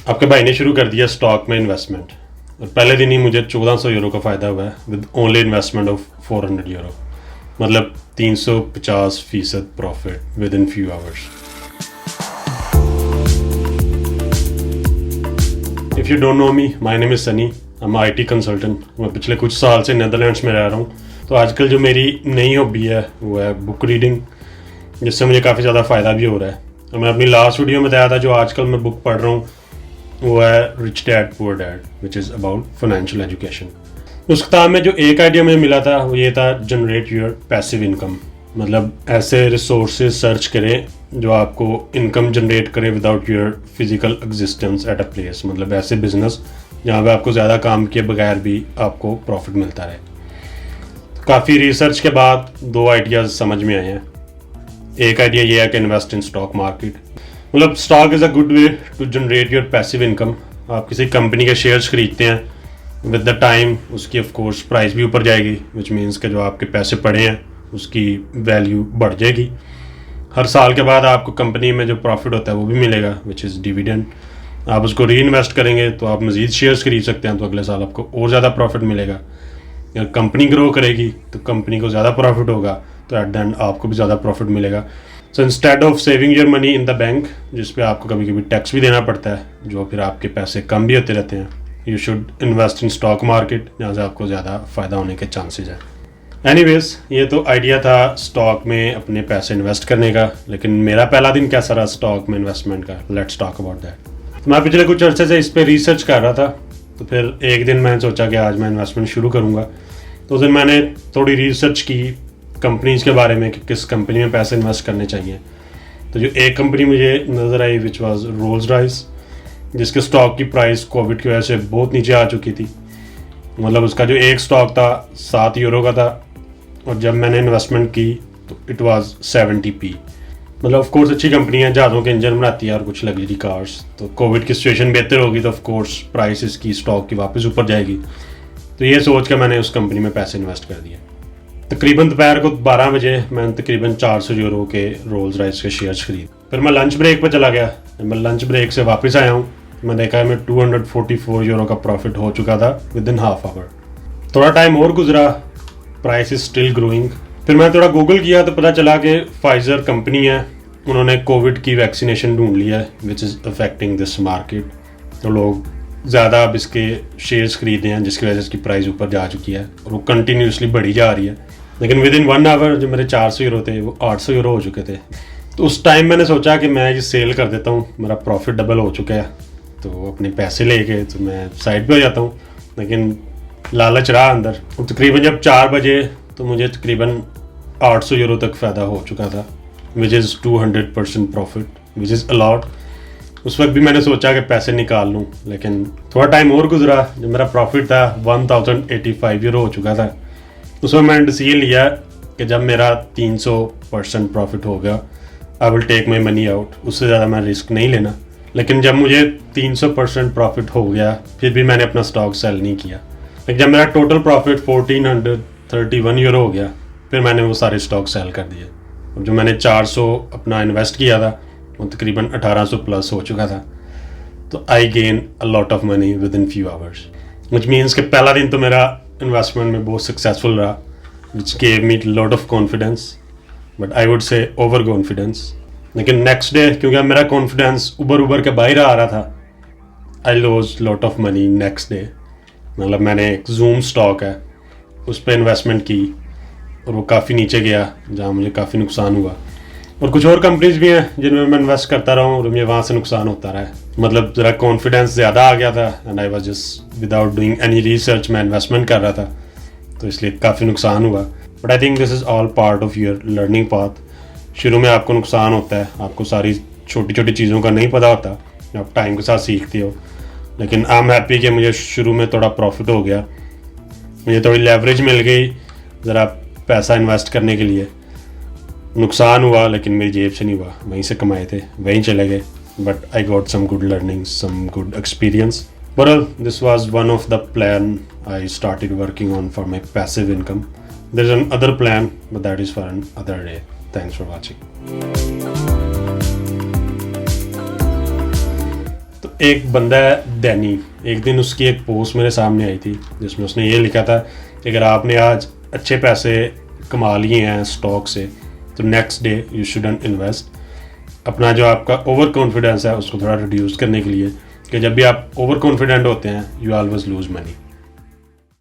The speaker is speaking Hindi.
आपके भाई ने शुरू कर दिया स्टॉक में इन्वेस्टमेंट और पहले दिन ही मुझे 1400 यूरो का फ़ायदा हुआ है with only investment of 400 euro, मतलब 350% profit with in few hours. If you don't know me, my name is Sunny, I am IT consultant. मैं पिछले कुछ साल से नीदरलैंड्स में रह रहा हूँ। तो आजकल जो मेरी नई हॉबी है वो है बुक रीडिंग, जिससे मुझे काफ़ी ज़्यादा फ़ायदा भी हो रहा है। और मैं अपनी लास्ट वीडियो में बताया था जो आजकल मैं बुक पढ़ रहा हूँ वो है rich dad poor dad, which is about financial education. उस किताब में जो एक आइडिया मुझे मिला था वो ये था, जनरेट योर पैसिव इनकम। मतलब ऐसे रिसोर्सेज सर्च करें जो आपको इनकम जनरेट करें without your physical existence at a place. मतलब ऐसे बिजनेस जहाँ पे आपको ज़्यादा काम किए बगैर भी आपको प्रॉफिट मिलता रहे। काफ़ी रिसर्च के बाद 2 आइडियाज़ समझ में आए हैं। एक आइडिया ये है कि इन्वेस्ट इन स्टॉक मार्केट। मतलब stock is a good way to generate your passive income. आप किसी कंपनी के शेयर्स खरीदते हैं, विद द टाइम उसकी ऑफ कोर्स प्राइस भी ऊपर जाएगी, विच मीन्स कि जो आपके पैसे पड़े हैं उसकी वैल्यू बढ़ जाएगी। हर साल के बाद आपको कंपनी में जो प्रॉफिट होता है वो भी मिलेगा, विच इज़ डिविडेंड। आप उसको री इन्वेस्ट करेंगे तो आप मज़ीद शेयर्स खरीद सकते हैं, तो अगले साल आपको और ज़्यादा प्रॉफिट मिलेगा। अगर कंपनी ग्रो करेगी तो कंपनी को ज़्यादा प्रॉफिट होगा, तो एट द एंड आपको भी ज़्यादा प्रॉफिट मिलेगा। So instead of saving your money in the bank, जिस पे आपको कभी कभी टैक्स भी देना पड़ता है, जो फिर आपके पैसे कम भी होते रहते हैं, you should invest in stock market, जहाँ से आपको ज़्यादा फ़ायदा होने के चांसेस हैं। एनीवेज, ये तो आइडिया था स्टॉक में अपने पैसे इन्वेस्ट करने का, लेकिन मेरा पहला दिन कैसा रहा स्टॉक में इन्वेस्टमेंट का, लेट्स टॉक अबाउट दैट। तो मैं पिछले कुछ अर्से से इस पर रिसर्च कर रहा था, तो फिर एक दिन मैंने सोचा कि आज मैं इन्वेस्टमेंट शुरू करूँगा। तो उस दिन मैंने थोड़ी रिसर्च की कंपनीज़ के बारे में कि किस कंपनी में पैसे इन्वेस्ट करने चाहिए। तो जो एक कंपनी मुझे नज़र आई विच वाज रोल्स रॉयस, जिसके स्टॉक की प्राइस कोविड की वजह से बहुत नीचे आ चुकी थी। मतलब उसका जो एक स्टॉक था 7 यूरो का था, और जब मैंने इन्वेस्टमेंट की तो इट वाज 70p। मतलब ऑफ कोर्स अच्छी कंपनी है, जहाज़ों के इंजन बनाती है और कुछ लग्जरी कार्स। तो कोविड की सिचुएशन बेहतर होगी तो ऑफ कोर्स प्राइस इसकी स्टॉक की वापस ऊपर जाएगी। तो ये सोच कर मैंने उस कंपनी में पैसे इन्वेस्ट कर दिए। तकरीबन दोपहर को 12 बजे मैंने तकरीबन 400 यूरो के रोल्स रॉयस के शेयर्स खरीद। फिर मैं लंच ब्रेक पर चला गया। जब मैं लंच ब्रेक से वापस आया हूँ मैं देखा है मैं 244 यूरो का प्रॉफिट हो चुका था विद इन हाफ आवर। थोड़ा टाइम और गुजरा, प्राइस इज स्टिल ग्रोइंग। फिर मैं थोड़ा गूगल किया तो पता चला कि फाइजर कंपनी है, उन्होंने कोविड की वैक्सीनेशन ढूंढ लिया है, which is affecting this market. तो लोग ज़्यादा अब इसके शेयर्स खरीदे हैं, जिसकी वजह से इसकी प्राइस ऊपर जा चुकी है और वो कंटिन्यूसली बढ़ी जा रही है। लेकिन विद इन 1 आवर जो मेरे 400 यूरो थे वो 800 यूरो हो चुके थे। तो उस टाइम मैंने सोचा कि मैं ये सेल कर देता हूँ, मेरा प्रॉफिट डबल हो चुका है, तो अपने पैसे लेके तो मैं साइड पे हो जाता हूँ। लेकिन लालच रहा अंदर। तकरीबन जब 4 बजे तो मुझे तकरीबन 800 यूरो तक फ़ायदा हो चुका था, which is 200% profit, which is a lot. उस वक्त भी मैंने सोचा कि पैसे निकाल लूँ, लेकिन थोड़ा टाइम और गुजरा। जब मेरा प्रॉफिट था 1085 यूरो हो चुका था, उसमें मैंने डिसीजन लिया कि जब मेरा 300% प्रॉफिट हो गया I will take my money out, उससे ज़्यादा मैं रिस्क नहीं लेना। लेकिन जब मुझे 300% प्रॉफिट हो गया फिर भी मैंने अपना स्टॉक सेल नहीं किया। लेकिन जब मेरा टोटल प्रॉफिट 1431 यूरो हो गया फिर मैंने वो सारे स्टॉक सेल कर दिए। और जो मैंने 400 अपना इन्वेस्ट किया था वो तकरीबन 1800 प्लस हो चुका था। तो I gain a lot of money with in few hours, which means कि पहला दिन तो मेरा इन्वेस्टमेंट में बहुत सक्सेसफुल रहा, which gave me lot of confidence, but I would say over confidence. लेकिन नेक्स्ट डे क्योंकि अब मेरा कॉन्फिडेंस उबर के बाहर आ रहा था, I lost lot of money next day. मतलब मैंने एक जूम स्टॉक है उस पर इन्वेस्टमेंट की और वो काफ़ी नीचे गया, जहाँ मुझे काफ़ी नुकसान हुआ। और कुछ और कंपनीज भी हैं जिनमें मैं इन्वेस्ट करता रहा हूँ और मुझे वहाँ से नुकसान होता रहा है। मतलब ज़रा कॉन्फिडेंस ज़्यादा आ गया था and I was just without doing any research मैं इन्वेस्टमेंट कर रहा था, तो इसलिए काफ़ी नुकसान हुआ। But I think this is all part of your learning path. शुरू में आपको नुकसान होता है, आपको सारी छोटी छोटी चीज़ों का नहीं पता होता, आप टाइम के साथ सीखते हो। लेकिन आई एम हैप्पी कि मुझे शुरू में थोड़ा प्रॉफिट हो गया, मुझे थोड़ी लेवरेज मिल गई ज़रा पैसा इन्वेस्ट करने के लिए। नुकसान हुआ लेकिन मेरी जेब से नहीं हुआ, वहीं से कमाए थे वहीं चले गए, but I got some good learning, some good experience. But this was one of the plan I started working on for my passive income. There is another plan but that is for another day. Thanks for watching. तो एक बंदा है दैनी, एक दिन उसकी एक पोस्ट मेरे सामने आई थी जिसमें उसने ये लिखा था कि अगर आपने आज अच्छे पैसे कमा लिए हैं स्टॉक से तो next day you shouldn't invest. अपना जो आपका ओवर कॉन्फिडेंस है उसको थोड़ा रिड्यूस करने के लिए, कि जब भी आप ओवर कॉन्फिडेंट होते हैं यू ऑलवेज लूज मनी।